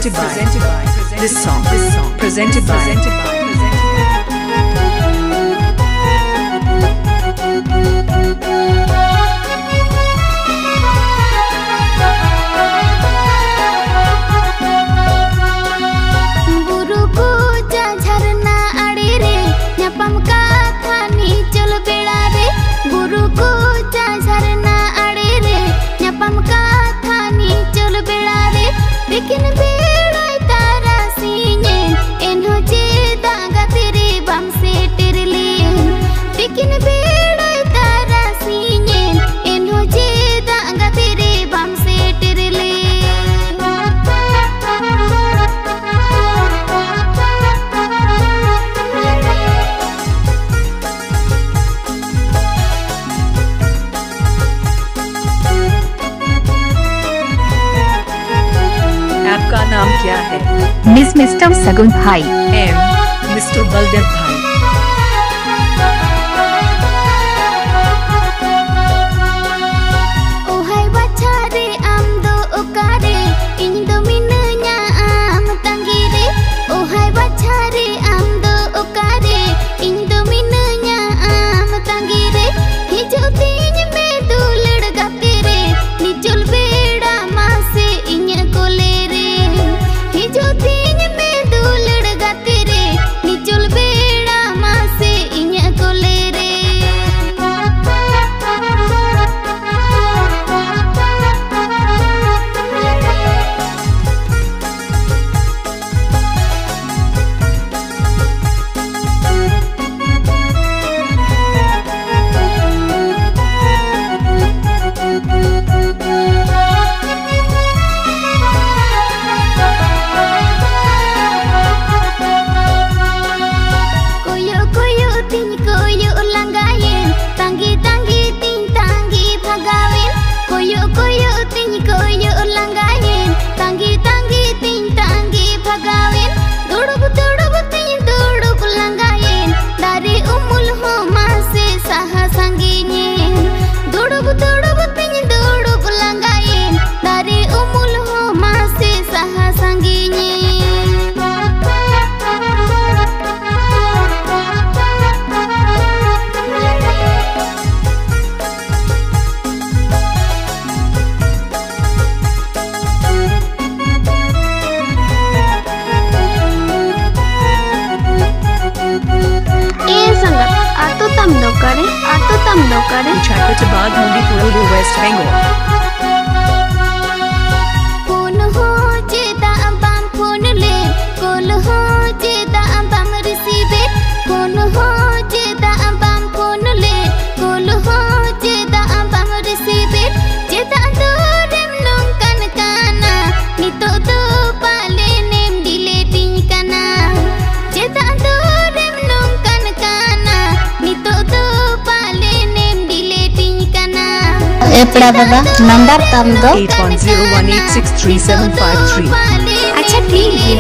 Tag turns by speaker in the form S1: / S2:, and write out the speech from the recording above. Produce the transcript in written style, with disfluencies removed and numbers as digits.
S1: This song presented by आपका नाम क्या है?
S2: मिस्टर सगुन भाई।
S1: मिस्टर बलदेव भाई।
S3: Ohai bachare amdo okare indo minanya am tangire. Ohai bachare amdo okare indo minanya am tangire. Hijutin me dulad gatere nichul beda mase inya kole.
S1: Chakratabad, Mundi, Purulia, West Bengal.
S3: Phone ho jeda ambam phone le, call ho jeda ambam receive it. Phone ho jeda ambam phone le, call ho jeda ambam receive it. Jeda dorem nong kan kana, nito do pale nem deleting kana. Jeda dorem nong kan kana, nito do pale nem deleting kana.
S2: एपड़ा Baba number तम दो
S1: 8101863753।
S2: अच्छा ठीक है।